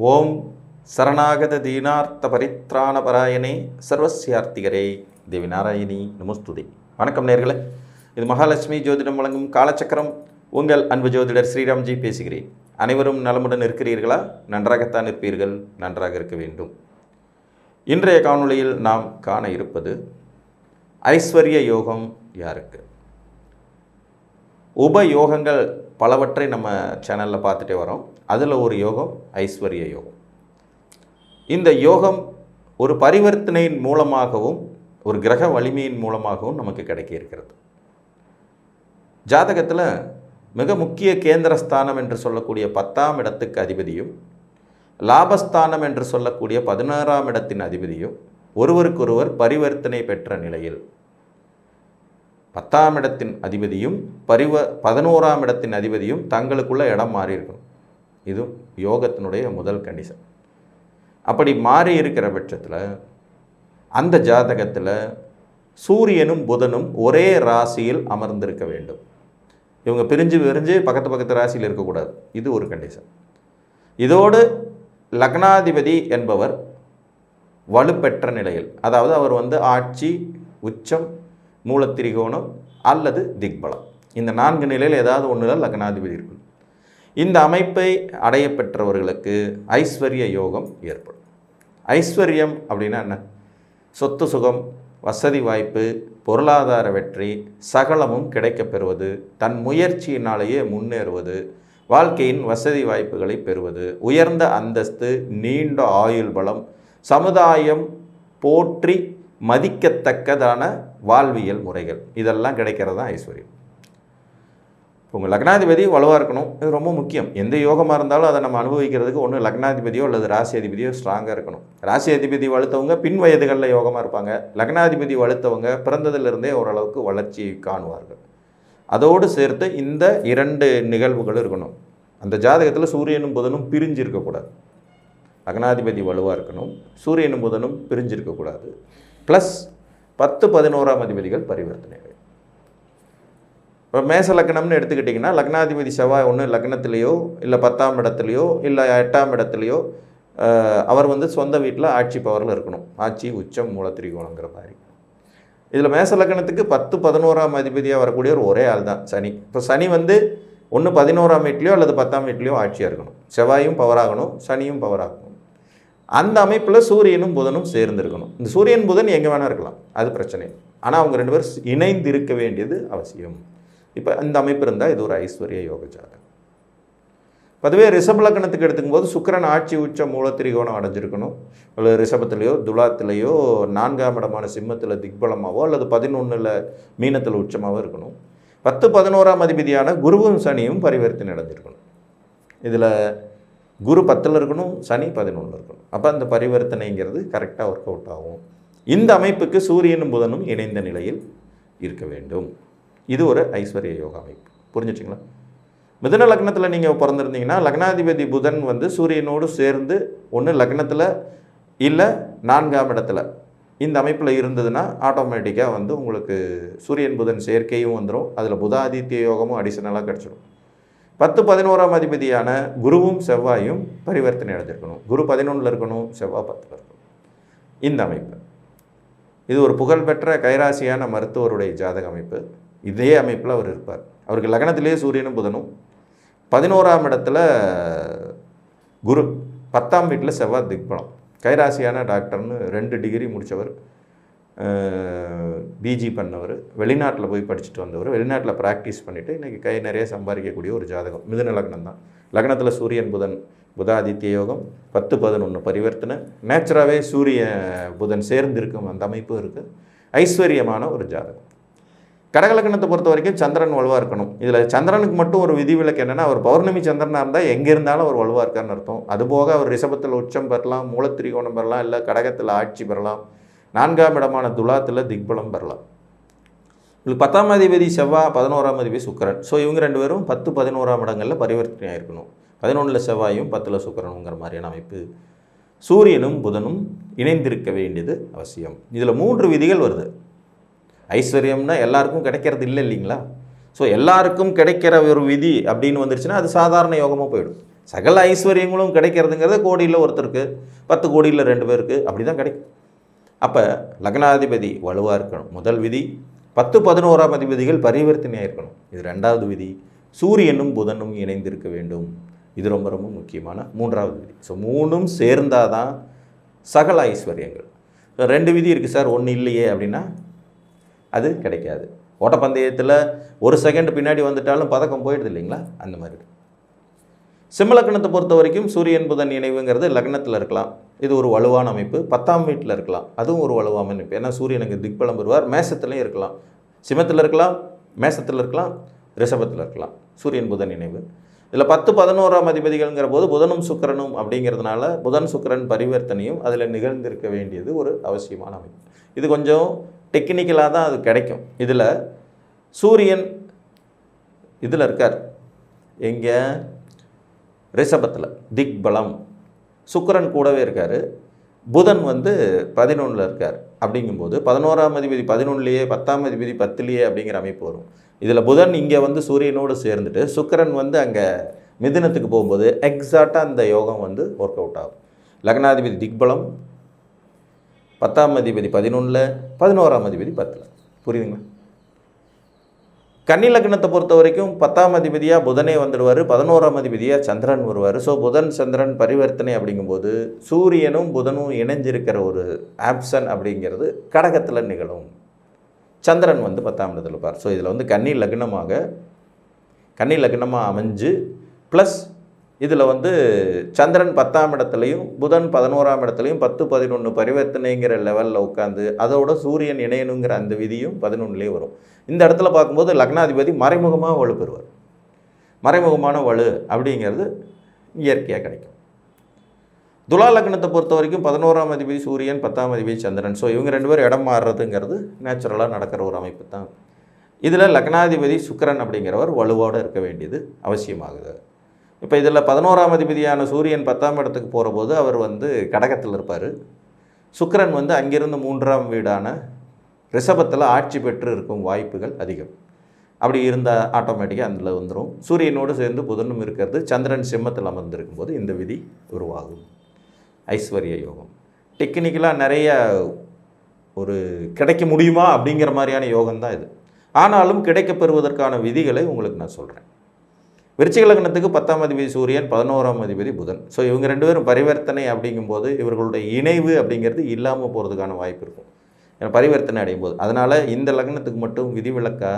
ஓம் சரணாகத தீனார்த்த பரித்ராண பராயணே சர்வசியார்த்திகரே தேவி நாராயணி நமஸ்துதே. வணக்கம் நேர்களே, இது மகாலட்சுமி ஜோதிடம் வழங்கும் காலச்சக்கரம். உங்கள் அன்பு ஜோதிடர் ஸ்ரீராம்ஜி பேசுகிறேன். அனைவரும் நலமுடன் இருக்கிறீர்களா? நன்றாகத்தான் இருப்பீர்கள், நன்றாக இருக்க வேண்டும். இன்றைய காணொளியில் நாம் காண இருப்பது ஐஸ்வர்ய யோகம் யாருக்கு? உபயோகங்கள் பலவற்றை நம்ம சேனலில் பார்த்துட்டே வரோம். அதில் ஒரு யோகம் ஐஸ்வர்ய யோகம். இந்த யோகம் ஒரு பரிவர்த்தனையின் மூலமாகவும் ஒரு கிரக வலிமையின் மூலமாகவும் நமக்கு கிடைக்க இருக்கிறது. ஜாதகத்தில் மிக முக்கிய கேந்திரஸ்தானம் என்று சொல்லக்கூடிய 10ஆம் இடத்துக்கு அதிபதியும், லாபஸ்தானம் என்று சொல்லக்கூடிய 16ஆம் இடத்தின் அதிபதியும் ஒருவருக்கொருவர் பரிவர்த்தனை பெற்ற நிலையில் 10ஆம் இடத்தின் அதிபதியும் 11ஆம் இடத்தின் அதிபதியும் தங்களுக்குள்ள இடம் மாறி இருக்கணும். இது யோகத்தினுடைய முதல் கண்டிஷன். அப்படி மாறி இருக்கிற பட்சத்தில் அந்த ஜாதகத்தில் சூரியனும் புதனும் ஒரே ராசியில் அமர்ந்திருக்க வேண்டும். இவங்க பிரிஞ்சு பக்கத்து ராசியில் இருக்கக்கூடாது. இது ஒரு கண்டிஷன். இதோடு லக்னாதிபதி என்பவர் வலுப்பெற்ற நிலையில், அதாவது அவர் ஆட்சி, உச்சம், மூலத்திரிகோணம் அல்லது திக்பலம், இந்த 4 நிலையில் ஏதாவது ஒன்றில் லக்னாதிபதி இருக்கும். இந்த அமைப்பை அடைய பெற்றவர்களுக்கு ஐஸ்வர்ய யோகம் ஏற்படும். ஐஸ்வர்யம் அப்படின்னா என்ன? சொத்து சுகம், வசதி வாய்ப்பு, பொருளாதார வெற்றி, சகலமும் கிடைக்கப்பெறுவது, தன் முயற்சியினாலேயே முன்னேறுவது, வாழ்க்கையின் வசதி வாய்ப்புகளை பெறுவது, உயர்ந்த அந்தஸ்து, நீண்ட ஆயுள் பலம், சமுதாயம் போற்றி மதிக்கத்தக்கதான வாழ்வியல் முறைகள், இதெல்லாம் கிடைக்கிறது தான் ஐஸ்வர்யம். உங்கள் லக்னாதிபதி வலுவாக இருக்கணும். இது ரொம்ப முக்கியம். எந்த யோகமாக இருந்தாலும் அதை நம்ம அனுபவிக்கிறதுக்கு ஒன்று லக்னாதிபதியோ அல்லது ராசி அதிபதியோ ஸ்ட்ராங்காக இருக்கணும். ராசி அதிபதி வலுத்தவங்க பின் வயதுகளில் யோகமாக இருப்பாங்க. லக்னாதிபதி வலுத்தவங்க பிறந்ததிலிருந்தே ஓரளவுக்கு வளர்ச்சியை காணுவார்கள். அதோடு சேர்த்து இந்த 2 நிகழ்வுகளும் இருக்கணும். அந்த ஜாதகத்தில் சூரியனும் புதனும் பிரிஞ்சு இருக்கக்கூடாது. லக்னாதிபதி வலுவாக இருக்கணும், சூரியனும் புதனும் பிரிஞ்சு இருக்கக்கூடாது. ப்ளஸ் 10, 11ஆம் அதிபதிகள் பரிவர்த்தனை. இப்போ மேச லக்னம்னு எடுத்துக்கிட்டிங்கன்னா லக்னாதிபதி செவ்வாய் ஒன்று லக்னத்திலேயோ இல்லை 10ஆம் இடத்துலையோ இல்லை 8ஆம் இடத்துலையோ அவர் சொந்த வீட்டில் ஆட்சி பவரில் இருக்கணும். ஆட்சி, உச்சம், மூலத்திரிகோணங்கிற மாதிரி. இதில் மேச லக்னத்துக்கு 10, 11ஆம் அதிபதியாக வரக்கூடிய ஒரே ஆள் தான் சனி. இப்போ சனி ஒன்று 11ஆம் வீட்லையோ அல்லது 10ஆம் வீட்லையோ ஆட்சியாக இருக்கணும். செவ்வாயும் பவராகணும், சனியும் பவராகணும். அந்த அமைப்பில் சூரியனும் புதனும் சேர்ந்துருக்கணும். இந்த சூரியன் புதன் எங்கே வேணால் இருக்கலாம், அது பிரச்சனை. ஆனால் அவங்க 2 பேரும் இணைந்து இருக்க வேண்டியது அவசியம். இப்போ இந்த அமைப்பு இருந்தால் இது ஒரு ஐஸ்வர்ய யோக ஜாதகம். அதுவே ரிஷப லக்னத்துக்கு எடுத்துக்கும்போது சுக்கிரன் ஆட்சி, உச்ச, மூலத்திரிகோணம் அடைஞ்சிருக்கணும். அல்லது ரிஷபத்திலேயோ துலாத்திலேயோ 4ஆம் இடமான சிம்மத்தில் திக்பலமாவோ அல்லது 11ல் மீனத்தில் உச்சமாகவோ இருக்கணும். 10, 11ஆம் அதிபதியான குருவும் சனியும் பரிவர்த்தனை அடைஞ்சிருக்கணும். இதில் குரு 10ல் இருக்கணும், சனி 11ல் இருக்கணும். அப்போ அந்த பரிவர்த்தனைங்கிறது கரெக்டாக ஒர்க் அவுட் ஆகும். இந்த அமைப்புக்கு சூரியனும் புதனும் இணைந்த நிலையில் இருக்க வேண்டும். இது ஒரு ஐஸ்வர்ய யோகா அமைப்பு. புரிஞ்சுச்சிங்களா? மிதுன லக்னத்தில் நீங்கள் பிறந்திருந்தீங்கன்னா லக்னாதிபதி புதன் சூரியனோடு சேர்ந்து ஒன்று லக்னத்தில் இல்லை 4ஆம் இடத்துல இந்த அமைப்பில் இருந்ததுன்னா ஆட்டோமேட்டிக்காக உங்களுக்கு சூரியன் புதன் சேர்க்கையும் வந்துடும். அதில் புதாதித்ய யோகமும் அடிஷனலாக கிடச்சிடும். 10, 11ஆம் அதிபதியான குருவும் செவ்வாயும் பரிவர்த்தனை அடைஞ்சிருக்கணும். குரு 11ல் இருக்கணும், செவ்வாய் 10ல் இருக்கணும். இந்த அமைப்பு இது ஒரு புகழ்பெற்ற கைராசியான மருத்துவருடைய ஜாதக அமைப்பு. இதே அமைப்பில் அவர் இருப்பார். அவருக்கு லக்னத்திலேயே சூரியனும் புதனும், 11ஆம் இடத்துல குரு, 10ஆம் வீட்டில் செவ்வாய் திக்பலம். கைராசியான டாக்டர்னு 2 டிகிரி முடித்தவர், பிஜி பண்ணவர், வெளிநாட்டில் போய் படிச்சுட்டு வந்தவர், வெளிநாட்டில் ப்ராக்டிஸ் பண்ணிவிட்டு இன்றைக்கி கை நிறைய சம்பாதிக்கக்கூடிய ஒரு ஜாதகம் மிதுன லக்னம் தான். லக்னத்தில் சூரியன் புதன், புதாதித்ய யோகம், 10, 11 பரிவர்த்தனை, நேச்சுராகவே சூரிய புதன் சேர்ந்து இருக்கும் அந்த அமைப்பும் இருக்குது. ஐஸ்வர்யமான ஒரு ஜாதகம். கடகலக்கணத்தை பொறுத்த வரைக்கும் சந்திரன் வலுவாக இருக்கணும். இதில் சந்திரனுக்கு மட்டும் ஒரு விதிவிலக்கு என்னென்னா, அவர் பௌர்ணமி சந்திரனாக இருந்தால் எங்கே இருந்தாலும் அவர் வலுவாக இருக்கார்னு அர்த்தம். அதுபோக அவர் ரிஷபத்தில் உச்சம் பெறலாம், மூலத்திரிகோணம் பெறலாம், இல்லை கடகத்தில் ஆட்சி பெறலாம், 4ஆம் இடமான துலாத்தில் திக்பலம் பெறலாம். இவங்களுக்கு 10ஆம் அதிபதி செவ்வாய், 11ஆம் அதிபதி சுக்கிரன். ஸோ இவங்க 2 பேரும் 10, 11ஆம் இடங்களில் பரிவர்த்தனை ஆகிருக்கணும். 11ல் செவ்வாயும் 10ல் சுக்கிரனுங்கிற மாதிரியான அமைப்பு. சூரியனும் புதனும் இணைந்திருக்க வேண்டியது அவசியம். இதில் 3 விதிகள் வருது. ஐஸ்வர்யம்னா எல்லாருக்கும் கிடைக்கிறது இல்லை இல்லைங்களா? ஸோ எல்லாருக்கும் கிடைக்கிற ஒரு விதி அப்படின்னு வந்துருச்சுன்னா அது சாதாரண யோகமாக போயிடும். சகல ஐஸ்வர்யங்களும் கிடைக்கிறதுங்கிறத கோடியில் ஒருத்தருக்கு, 10 கோடியில் 2 பேருக்கு அப்படி தான் கிடைக்கும். அப்போ லக்னாதிபதி வலுவாக இருக்கணும், முதல் விதி. 10, 11ஆம் அதிபதிகள் பரிவர்த்தனையாக இருக்கணும், இது 2வது விதி. சூரியனும் புதனும் இணைந்திருக்க வேண்டும், இது ரொம்ப ரொம்ப முக்கியமான 3வது விதி. ஸோ 3ம் சேர்ந்தால் தான் சகல ஐஸ்வர்யங்கள். 2 விதி இருக்குது சார், 1 இல்லையே அப்படின்னா அது கிடைக்காது. ஓட்டப்பந்தயத்தில் 1 செகண்ட் பின்னாடி வந்துட்டாலும் பதக்கம் போயிடுது இல்லைங்களா, அந்த மாதிரி. சிம்ம லக்னத்தை பொறுத்த வரைக்கும் சூரியன் புதன் இணைவுங்கிறது லக்னத்தில் இருக்கலாம், இது ஒரு வலுவான அமைப்பு. 10ஆம் வீட்டில் இருக்கலாம், அதுவும் ஒரு வலுவான அமைப்பு. ஏன்னா சூரியன் அங்கே திக்பலம் பெறுவார். மேசத்துலையும் இருக்கலாம், சிம்மத்தில் இருக்கலாம், மேசத்தில் இருக்கலாம், ரிஷபத்தில் இருக்கலாம், சூரியன் புதன் இணைவு. இதில் 10, 11ஆம் அதிபதிகள்ங்கிற போது புதனும் சுக்கிரனும் அப்படிங்கிறதுனால புதன் சுக்கிரன் பரிவர்த்தனையும் அதில் நிகழ்ந்திருக்க வேண்டியது ஒரு அவசியமான அமைப்பு. இது கொஞ்சம் டெக்னிக்கலாக தான் அது கிடைக்கும். இதில் சூரியன் இதில் இருக்கார், எங்கே, ரிஷபத்தில் திக்பலம், சுக்கிரன் கூடவே இருக்கார், புதன் 11 இருக்கார். அப்படிங்கும்போது 11ஆம் அதிபதி 11லேயே, 10ஆம் அதிபதி 10லேயே அப்படிங்கிற அமைப்பு வரும். இதில் புதன் இங்கே சூரியனோடு சேர்ந்துட்டு சுக்கிரன் அங்கே மிதுனத்துக்கு போகும்போது எக்ஸாக்டாக அந்த யோகம் ஒர்க் அவுட் ஆகும். லக்னாதிபதி திக்பலம், 10ஆம் அதிபதி 11ல், 11ஆம் அதிபதி 10ல். புரியுதுங்களா? கன்னி லக்னத்தை பொறுத்த வரைக்கும் 10ஆம் அதிபதியாக புதனே வந்துடுவார், 11ஆம் அதிபதியாக சந்திரன் வருவார். ஸோ புதன் சந்திரன் பரிவர்த்தனை அப்படிங்கும்போது சூரியனும் புதனும் இணைஞ்சிருக்கிற ஒரு ஆப்ஷன் அப்படிங்கிறது கடகத்தில் நிகழும். சந்திரன் 10ஆம் இடத்துல இருப்பார். ஸோ இதில் கன்னி லக்னமாக அமைஞ்சு ப்ளஸ் இதில் சந்திரன் 10ஆம் இடத்துலையும் புதன் 11ஆம் இடத்துலையும் 10, 11 பரிவர்த்தனைங்கிற லெவலில் உட்காந்து அதோட சூரியன் இணையணுங்கிற அந்த விதியும் 11லேயே வரும். இந்த இடத்துல பார்க்கும்போது லக்னாதிபதி மறைமுகமாக வலு பெறுவார். மறைமுகமான வலு அப்படிங்கிறது இயற்கையாக கிடைக்கும். துலா லக்னத்தை பொறுத்த வரைக்கும் 11ஆம் அதிபதி சூரியன், 10ஆம் அதிபதி சந்திரன். ஸோ இவங்க 2 பேரும் இடம் மாறுறதுங்கிறது நேச்சுரலாக நடக்கிற ஒரு அமைப்பு தான். இதில் லக்னாதிபதி சுக்கிரன் அப்படிங்கிறவர் வலுவோடு இருக்க வேண்டியது அவசியமாகுது. இப்போ இதில் 11ஆம் அதிபதியான சூரியன் 10ஆம் இடத்துக்கு போகிற போது அவர் கடகத்தில் இருப்பார். சுக்கிரன் அங்கிருந்து 3ஆம் வீடான ரிஷபத்தில் ஆட்சி பெற்று இருக்கும் வாய்ப்புகள் அதிகம். அப்படி இருந்தால் ஆட்டோமேட்டிக்காக அதில் வந்துடும். சூரியனோடு சேர்ந்து புதனும் இருக்கிறது, சந்திரன் சிம்மத்தில் அமர்ந்திருக்கும் போது இந்த விதி உருவாகும். ஐஸ்வர்ய யோகம் டெக்னிக்கலாக நிறைய ஒரு கிடைக்க முடியுமா அப்படிங்கிற மாதிரியான யோகம் தான் இது. ஆனாலும் கிடைக்கப்பெறுவதற்கான விதிகளை உங்களுக்கு நான் சொல்கிறேன். விருச்சிக லக்னத்துக்கு 10ஆம் அதிபதி சூரியன், 11ஆம் அதிபதி புதன். ஸோ இவங்க 2 பேரும் பரிவர்த்தனை அப்படிங்கும்போது இவர்களுடைய இணைவு அப்படிங்கிறது இல்லாமல் போகிறதுக்கான வாய்ப்பு இருக்கும், பரிவர்த்தனை அடையும் போது. அதனால் இந்த லக்னத்துக்கு மட்டும் விதிவிலக்கா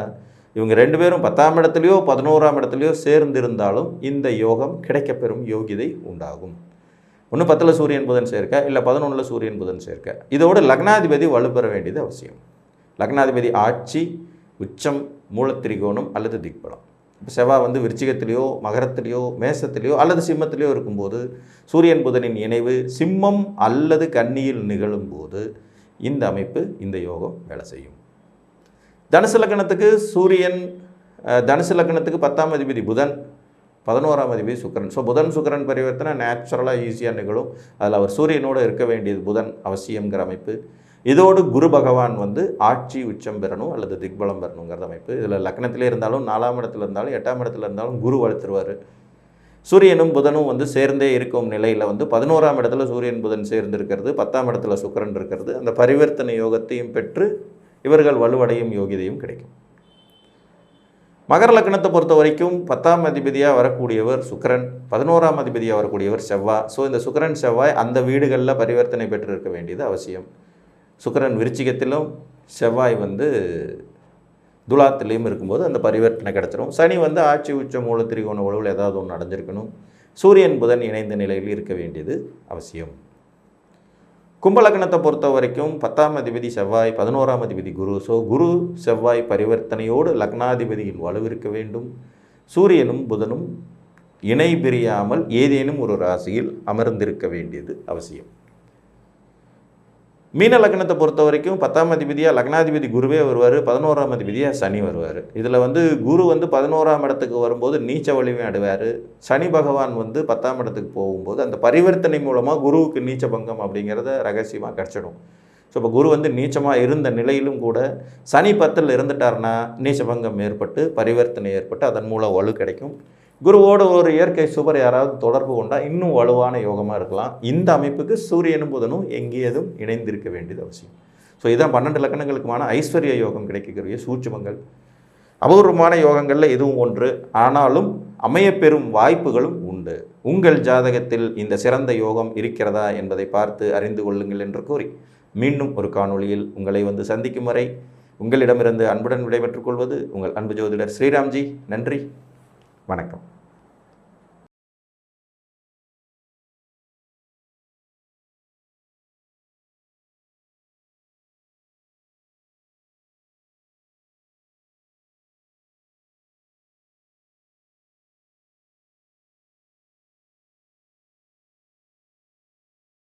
இவங்க 2 பேரும் 10ஆம் இடத்துலையோ 11ஆம் இடத்துலையோ சேர்ந்திருந்தாலும் இந்த யோகம் கிடைக்கப்பெறும் யோகிதை உண்டாகும். ஒன்று 10ல் சூரியன் புதன் சேர்க்க, இல்லை 11ல் சூரியன் புதன் சேர்க்க. இதோடு லக்னாதிபதி வலுப்பெற வேண்டியது அவசியம். லக்னாதிபதி ஆட்சி, உச்சம், மூலத்திரிகோணம் அல்லது திக்பலம். இப்போ செவ்வாய் விருச்சிகத்திலேயோ மகரத்திலேயோ மேசத்திலேயோ அல்லது சிம்மத்திலேயோ இருக்கும்போது சூரியன் புதனின் இணைவு சிம்மம் அல்லது கன்னியில் நிகழும் போது இந்த அமைப்பு, இந்த யோகம் வேலை செய்யும். தனுசு லக்னத்துக்கு சூரியன், தனுசு லக்னத்துக்கு 10ஆம் அதிபதி புதன், 11ஆம் அதிபதி சுக்கிரன். ஸோ புதன் சுக்கிரன் பரிவர்த்தனை நேச்சுரலாக ஈஸியாக நிகழும். அதில் அவர் சூரியனோடு இருக்க வேண்டியது புதன் அவசியங்கிற அமைப்பு. இதோடு குரு பகவான் ஆட்சி உச்சம் பெறணும் அல்லது திக்பலம் பெறணுங்கிற அமைப்பு. இதில் லக்னத்திலே இருந்தாலும் 4ஆம் இடத்துல இருந்தாலும் 8ஆம் இடத்துல இருந்தாலும் குரு வளர்த்துருவார். சூரியனும் புதனும் சேர்ந்தே இருக்கும் நிலையில் 11ஆம் இடத்துல சூரியன் புதன் சேர்ந்து இருக்கிறது, 10ஆம் இடத்துல சுக்கிரன் இருக்கிறது. அந்த பரிவர்த்தனை யோகத்தையும் பெற்று இவர்கள் வலுவடையும் யோகிதையும் கிடைக்கும். மகர லக்னத்தை பொறுத்த வரைக்கும் 10ஆம் அதிபதியாக வரக்கூடியவர் சுக்கிரன், 11ஆம் அதிபதியாக வரக்கூடியவர் செவ்வாய். ஸோ இந்த சுக்கிரன் செவ்வாய் அந்த வீடுகளில் பரிவர்த்தனை பெற்று இருக்க வேண்டியது அவசியம். சுக்கிரன் விருச்சிகத்திலும் செவ்வாய் துலாத்திலையும் இருக்கும்போது அந்த பரிவர்த்தனை கிடச்சிரும். சனி ஆட்சி உச்ச மூல திரிகோண உழவில் ஏதாவது ஒன்று அடைஞ்சிருக்கணும். சூரியன் புதன் இணைந்த நிலையில் இருக்க வேண்டியது அவசியம். கும்பலக்னத்தை பொறுத்த வரைக்கும் 10ஆம் அதிபதி செவ்வாய், 11ஆம் அதிபதி குரு. ஸோ குரு செவ்வாய் பரிவர்த்தனையோடு லக்னாதிபதியின் வலுவிருக்க வேண்டும். சூரியனும் புதனும் இணை பிரியாமல் ஏதேனும் ஒரு ராசியில் அமர்ந்திருக்க வேண்டியது அவசியம். மீன லக்னத்தை பொறுத்த வரைக்கும் 10ஆம் அதிபதியாக லக்னாதிபதி குருவே வருவார், 11ஆம் அதிபதியாக சனி வருவார். இதில் குரு 11ஆம் இடத்துக்கு வரும்போது நீச்ச வலிமை அடைவார். சனி பகவான் 10ஆம் இடத்துக்கு போகும்போது அந்த பரிவர்த்தனை மூலமாக குருவுக்கு நீச்ச பங்கம் அப்படிங்கிறத ரகசியமாக கிடச்சிடும். ஸோ இப்போ குரு நீச்சமாக இருந்த நிலையிலும் கூட சனி 10ல் இருந்துட்டார்னா நீச்ச பங்கம் ஏற்பட்டு பரிவர்த்தனை ஏற்பட்டு அதன் மூலம் வலு கிடைக்கும். குருவோடு ஒரு இயற்கை சுபர் யாராவது தொடர்பு கொண்டால் இன்னும் வலுவான யோகமாக இருக்கலாம். இந்த அமைப்புக்கு சூரியனும் புதனும் எங்கேயதும் இணைந்திருக்க வேண்டியது அவசியம். ஸோ இதான் 12 லக்கணங்களுக்குமான ஐஸ்வர்ய யோகம் கிடைக்கக்கூடிய சூட்சுமங்கள். அபூர்வமான யோகங்களில் இதுவும் ஒன்று. ஆனாலும் அமையப்பெறும் வாய்ப்புகளும் உண்டு. உங்கள் ஜாதகத்தில் இந்த சிறந்த யோகம் இருக்கிறதா என்பதை பார்த்து அறிந்து கொள்ளுங்கள் என்று கூறி மீண்டும் ஒரு காணொளியில் உங்களை வந்து சந்திக்கும் வரை உங்களிடமிருந்து அன்புடன் விடைபெற்றுக் கொள்வது உங்கள் அன்பு ஜோதிடர் ஸ்ரீராம்ஜி. நன்றி, வணக்கம்.